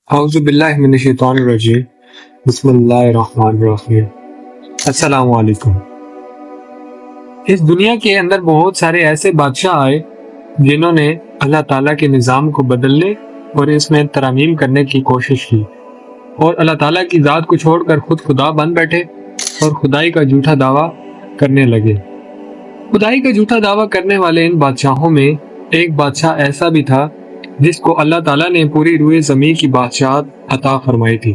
اعوذ باللہ من الشیطان الرجیم بسم اللہ الرحمن الرحیم السلام علیکم۔ اس دنیا کے اندر بہت سارے ایسے بادشاہ آئے جنہوں نے اللہ تعالیٰ کے نظام کو بدلنے اور اس میں ترامیم کرنے کی کوشش کی اور اللہ تعالیٰ کی ذات کو چھوڑ کر خود خدا بن بیٹھے اور خدائی کا جھوٹا دعویٰ کرنے لگے۔ خدائی کا جھوٹا دعویٰ کرنے والے ان بادشاہوں میں ایک بادشاہ ایسا بھی تھا جس کو اللہ تعالیٰ نے پوری روئے زمین کی بادشاہت عطا فرمائی تھی۔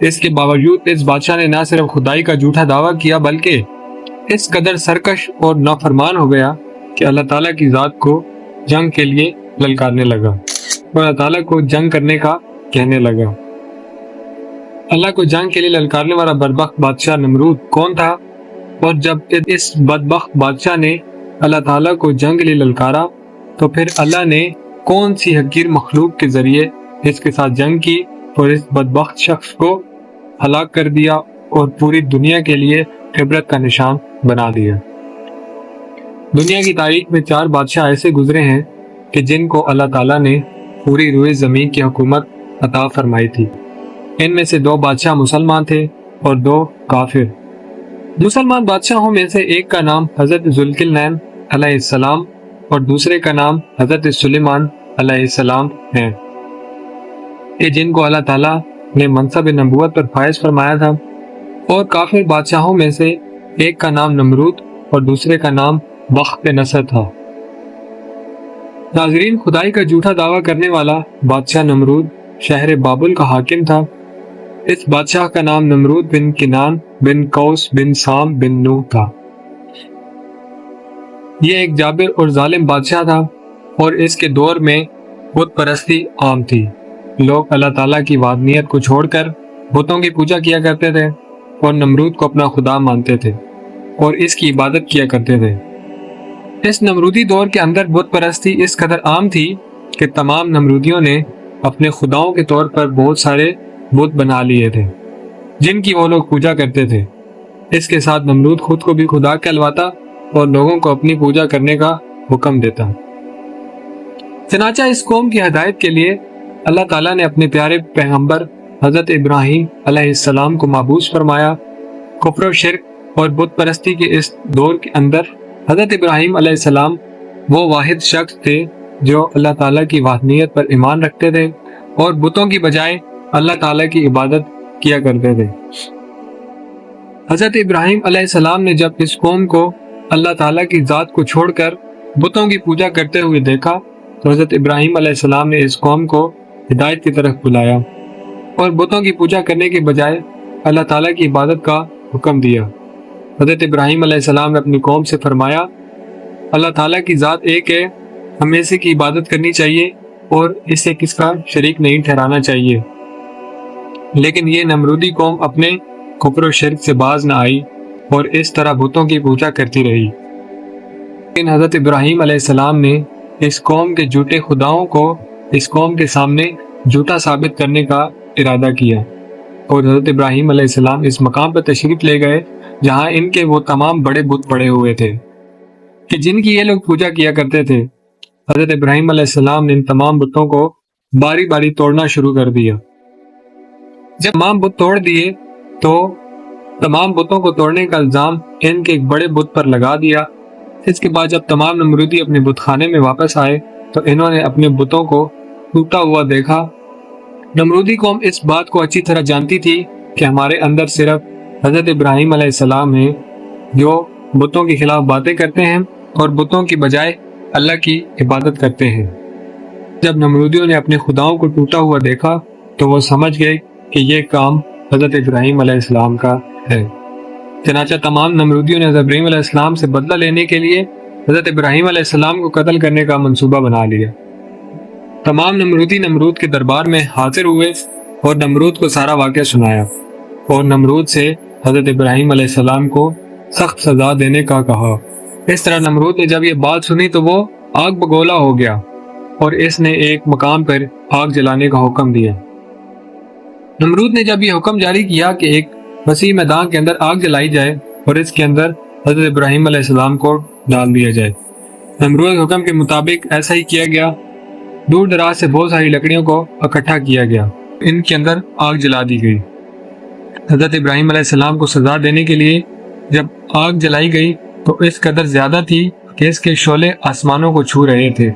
اس کے باوجود اس بادشاہ نے نہ صرف خدائی کا جھوٹا دعویٰ کیا بلکہ اس قدر سرکش اور نافرمان ہو گیا کہ اللہ تعالیٰ کی ذات کو جنگ کے لیے للکارنے لگا اور اللہ تعالیٰ کو جنگ کرنے کا کہنے لگا۔ اللہ کو جنگ کے لیے للکارنے والا بدبخت بادشاہ نمرود کون تھا؟ اور جب اس بدبخت بادشاہ نے اللہ تعالیٰ کو جنگ کے لیے للکارا تو پھر اللہ نے کون سی حقیر مخلوق کے ذریعے اس کے ساتھ جنگ کی اور اس بدبخت شخص کو ہلاک کر دیا اور پوری دنیا کے لیے عبرت کا نشان بنا دیا۔ دنیا کی تاریخ میں 4 بادشاہ ایسے گزرے ہیں کہ جن کو اللہ تعالیٰ نے پوری روئے زمین کی حکومت عطا فرمائی تھی۔ ان میں سے 2 بادشاہ مسلمان تھے اور 2 کافر۔ مسلمان بادشاہوں میں سے ایک کا نام حضرت ذوالقرنین علیہ السلام اور دوسرے کا نام حضرت سلیمان علیہ السلام ہے، یہ جن کو اللہ تعالیٰ نے منصب نبوت پر فائز فرمایا تھا۔ اور کافر بادشاہوں میں سے ایک کا نام نمرود اور دوسرے کا نام بخت نصر تھا۔ ناظرین، خدائی کا جھوٹا دعویٰ کرنے والا بادشاہ نمرود شہر بابل کا حاکم تھا۔ اس بادشاہ کا نام نمرود بن کنان بن قوس بن سام بن نوح تھا۔ یہ ایک جابر اور ظالم بادشاہ تھا اور اس کے دور میں بت پرستی عام تھی۔ لوگ اللہ تعالیٰ کی وحدانیت کو چھوڑ کر بتوں کی پوجا کیا کرتے تھے اور نمرود کو اپنا خدا مانتے تھے اور اس کی عبادت کیا کرتے تھے۔ اس نمرودی دور کے اندر بت پرستی اس قدر عام تھی کہ تمام نمرودیوں نے اپنے خداؤں کے طور پر بہت سارے بت بنا لیے تھے جن کی وہ لوگ پوجا کرتے تھے۔ اس کے ساتھ نمرود خود کو بھی خدا کہلواتا اور لوگوں کو اپنی پوجا کرنے کا حکم دیتا۔ چنانچہ اس قوم کی ہدایت کے لیے اللہ تعالیٰ نے اپنے پیارے پیغمبر حضرت ابراہیم علیہ السلام کو مبعوث فرمایا۔ کفر و شرک اور بت پرستی کے اس دور کے اندر حضرت ابراہیم علیہ السلام وہ واحد شخص تھے جو اللہ تعالیٰ کی وحدانیت پر ایمان رکھتے تھے اور بتوں کی بجائے اللہ تعالیٰ کی عبادت کیا کرتے تھے۔ حضرت ابراہیم علیہ السلام نے جب اس قوم کو اللہ تعالیٰ کی ذات کو چھوڑ کر بتوں کی پوجا کرتے ہوئے دیکھا تو حضرت ابراہیم علیہ السلام نے اس قوم کو ہدایت کی طرف بلایا اور بتوں کی پوجا کرنے کے بجائے اللہ تعالیٰ کی عبادت کا حکم دیا۔ حضرت ابراہیم علیہ السلام نے اپنی قوم سے فرمایا، اللہ تعالیٰ کی ذات ایک ہے، ہمیں اسی کی عبادت کرنی چاہیے اور اسے کس کا شریک نہیں ٹھہرانا چاہیے۔ لیکن یہ نمرودی قوم اپنے کفر و شرک سے باز نہ آئی اور اس طرح بتوں کی پوجا کرتی رہی۔ لیکن حضرت ابراہیم علیہ السلام نے اس قوم کے جھوٹے خداؤں کو اس قوم کے سامنے جھوٹا ثابت کرنے کا ارادہ کیا اور حضرت ابراہیم علیہ السلام اس مقام پر تشریف لے گئے جہاں ان کے وہ تمام بڑے بت پڑے ہوئے تھے کہ جن کی یہ لوگ پوجا کیا کرتے تھے۔ حضرت ابراہیم علیہ السلام نے ان تمام بتوں کو باری باری توڑنا شروع کر دیا۔ جب تمام بت توڑ دیے تو تمام بتوں کو توڑنے کا الزام ان کے ایک بڑے بت پر لگا دیا۔ اس کے بعد جب تمام نمرودی اپنے بت خانے میں واپس آئے تو انہوں نے اپنے بتوں کو ٹوٹا ہوا دیکھا۔ نمرودی قوم اس بات کو اچھی طرح جانتی تھی کہ ہمارے اندر صرف حضرت ابراہیم علیہ السلام ہیں جو بتوں کے خلاف باتیں کرتے ہیں اور بتوں کی بجائے اللہ کی عبادت کرتے ہیں۔ جب نمرودیوں نے اپنے خداؤں کو ٹوٹا ہوا دیکھا تو وہ سمجھ گئے کہ یہ کام حضرت ابراہیم علیہ السلام کا ہے۔ چنانچہ تمام نمرودیوں نے حضرت ابراہیم علیہ السلام سے بدلہ لینے کے لیے حضرت ابراہیم علیہ السلام کو قتل کرنے کا منصوبہ بنا لیا۔ تمام نمرودی نمرود کے دربار میں حاضر ہوئے اور نمرود کو سارا واقعہ سنایا اور نمرود سے حضرت ابراہیم علیہ السلام کو سخت سزا دینے کا کہا۔ اس طرح نمرود نے جب یہ بات سنی تو وہ آگ بگولا ہو گیا اور اس نے ایک مقام پر آگ جلانے کا حکم دیا۔ نمرود نے جب یہ حکم جاری کیا کہ ایک وسیع میدان کے اندر آگ جلائی جائے اور اس کے اندر حضرت ابراہیم علیہ السلام کو ڈال دیا جائے۔ نمرود کے حکم کے مطابق ایسا ہی کیا گیا۔ دور دراز سے بہت ساری لکڑیوں کو اکٹھا کیا گیا ان کے اندر آگ جلا دی گئی۔ حضرت ابراہیم علیہ السلام کو سزا دینے کے لیے جب آگ جلائی گئی تو اس قدر زیادہ تھی کہ اس کے شعلے آسمانوں کو چھو رہے تھے۔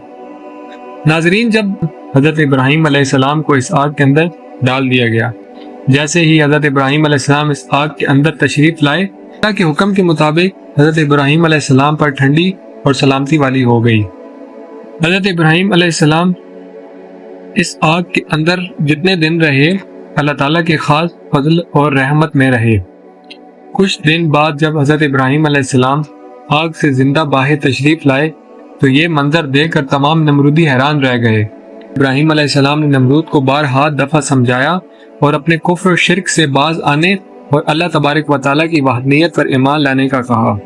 ناظرین، جب حضرت ابراہیم علیہ السلام کو اس آگ کے اندر ڈال دیا گیا، جیسے ہی حضرت ابراہیم علیہ السلام اس آگ کے اندر تشریف لائے، اللہ کے حکم کے مطابق حضرت ابراہیم علیہ السلام پر ٹھنڈی اور سلامتی والی ہو گئی۔ حضرت ابراہیم علیہ السلام اس آگ کے اندر جتنے دن رہے، اللہ تعالیٰ کے خاص فضل اور رحمت میں رہے۔ کچھ دن بعد جب حضرت ابراہیم علیہ السلام آگ سے زندہ باہر تشریف لائے تو یہ منظر دیکھ کر تمام نمرودی حیران رہ گئے۔ ابراہیم علیہ السلام نے نمرود کو بارہا دفعہ سمجھایا اور اپنے کفر و شرک سے باز آنے اور اللہ تبارک و تعالیٰ کی وحدانیت پر ایمان لانے کا کہا۔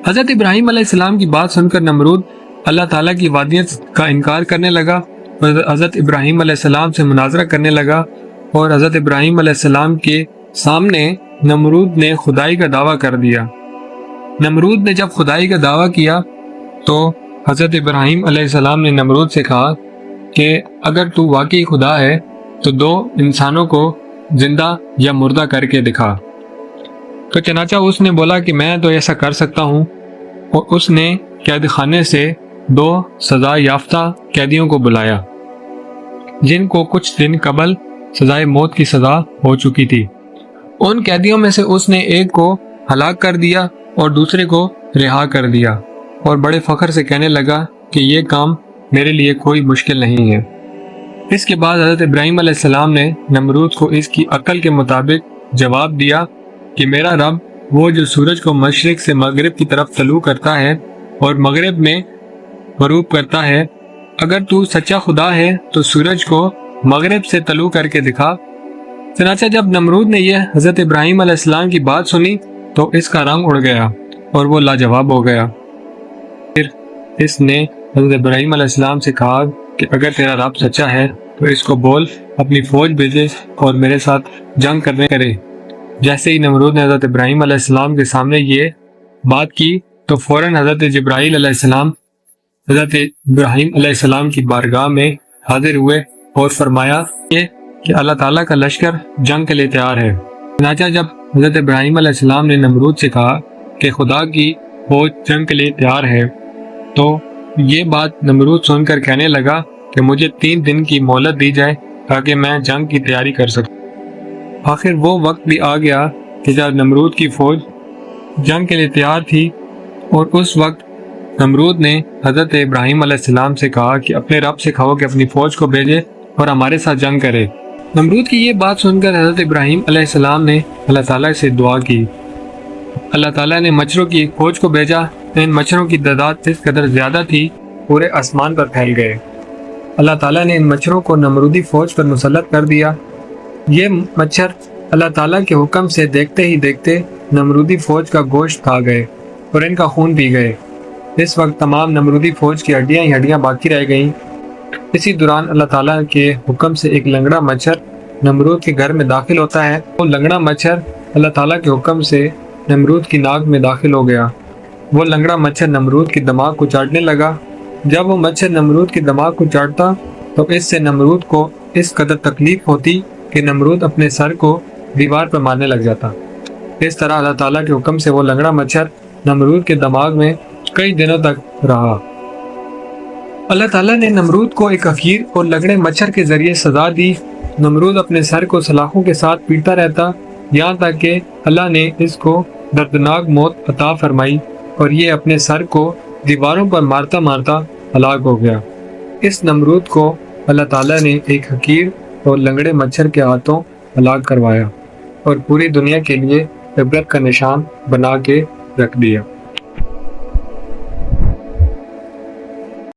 حضرت ابراہیم علیہ السلام کی بات سن کر نمرود اللہ تعالیٰ کی وحدانیت کا انکار کرنے لگا اور حضرت ابراہیم علیہ السلام سے مناظرہ کرنے لگا، اور حضرت ابراہیم علیہ السلام کے سامنے نمرود نے خدائی کا دعویٰ کر دیا۔ نمرود نے جب خدائی کا دعویٰ کیا تو حضرت ابراہیم علیہ السلام نے نمرود سے کہا کہ اگر تو واقعی خدا ہے تو دو انسانوں کو زندہ یا مردہ کر کے دکھا۔ تو چنانچہ اس نے بولا کہ میں تو ایسا کر سکتا ہوں، اور اس نے قید خانے سے دو سزا یافتہ قیدیوں کو بلایا جن کو کچھ دن قبل سزائے موت کی سزا ہو چکی تھی۔ ان قیدیوں میں سے اس نے ایک کو ہلاک کر دیا اور دوسرے کو رہا کر دیا، اور بڑے فخر سے کہنے لگا کہ یہ کام میرے لیے کوئی مشکل نہیں ہے۔ اس کے بعد حضرت ابراہیم علیہ السلام نے نمرود کو اس کی عقل کے مطابق جواب دیا کہ میرا رب وہ جو سورج کو مشرق سے مغرب کی طرف طلوع کرتا ہے اور مغرب میں غروب کرتا ہے، اگر تو سچا خدا ہے تو سورج کو مغرب سے طلوع کر کے دکھا۔ چنانچہ جب نمرود نے یہ حضرت ابراہیم علیہ السلام کی بات سنی تو اس کا رنگ اڑ گیا اور وہ لاجواب ہو گیا۔ پھر اس نے حضرت ابراہیم علیہ السلام سے کہا کہ اگر تیرا رب سچا ہے تو اس کو بول اپنی فوج بھیجے اور میرے ساتھ جنگ کرنے کرے۔ جیسے ہی نمرود نے حضرت ابراہیم علیہ السلام کے سامنے یہ بات کی تو فوراً حضرت جبرائیل علیہ السلام حضرت ابراہیم علیہ السلام کی بارگاہ میں حاضر ہوئے اور فرمایا کہ اللہ تعالیٰ کا لشکر جنگ کے لیے تیار ہے۔ چنانچہ جب حضرت ابراہیم علیہ السلام نے نمرود سے کہا کہ خدا کی فوج جنگ کے لیے تیار ہے تو یہ بات نمرود سن کر کہنے لگا کہ مجھے 3 دن کی مہلت دی جائے تاکہ میں جنگ کی تیاری کر سکوں۔ آخر وہ وقت بھی آ گیا کہ جب نمرود کی فوج جنگ کے لیے تیار تھی، اور اس وقت نمرود نے حضرت ابراہیم علیہ السلام سے کہا کہ اپنے رب سے کہو کہ اپنی فوج کو بھیجے اور ہمارے ساتھ جنگ کرے۔ نمرود کی یہ بات سن کر حضرت ابراہیم علیہ السلام نے اللہ تعالیٰ سے دعا کی۔ اللہ تعالیٰ نے مچھروں کی ایک فوج کو بھیجا۔ ان مچھروں کی تعداد اس قدر زیادہ تھی پورے آسمان پر پھیل گئے۔ اللہ تعالیٰ نے ان مچھروں کو نمرودی فوج پر مسلط کر دیا۔ یہ مچھر اللہ تعالیٰ کے حکم سے دیکھتے ہی دیکھتے نمرودی فوج کا گوشت کھا گئے اور ان کا خون پی گئے۔ اس وقت تمام نمرودی فوج کی ہڈیاں ہی ہڈیاں باقی رہ گئیں۔ اسی دوران اللہ تعالیٰ کے حکم سے ایک لنگڑا مچھر نمرود کے گھر میں داخل ہوتا ہے۔ وہ لنگڑا مچھر اللہ تعالیٰ کے حکم سے نمرود کی ناک میں داخل ہو گیا۔ وہ لنگڑا مچھر نمرود کی دماغ کو چاٹنے لگا۔ جب وہ مچھر نمرود کی دماغ کو چاٹتا تو اس سے نمرود کو اس قدر تکلیف ہوتی کہ نمرود اپنے سر کو دیوار پر مارنے لگ جاتا۔ اس طرح اللہ تعالیٰ کے حکم سے وہ لنگڑا مچھر نمرود کے دماغ میں کئی دنوں تک رہا۔ اللہ تعالیٰ نے نمرود کو ایک حقیر اور لنگڑے مچھر کے ذریعے سزا دی۔ نمرود اپنے سر کو سلاخوں کے ساتھ پیٹتا رہتا یہاں تک کہ اللہ نے اس کو دردناک موت عطا فرمائی اور یہ اپنے سر کو دیواروں پر مارتا مارتا ہلاک ہو گیا۔ اس نمرود کو اللہ تعالیٰ نے ایک حقیر اور لنگڑے مچھر کے ہاتھوں ہلاک کروایا اور پوری دنیا کے لیے عبرت کا نشان بنا کے رکھ دیا۔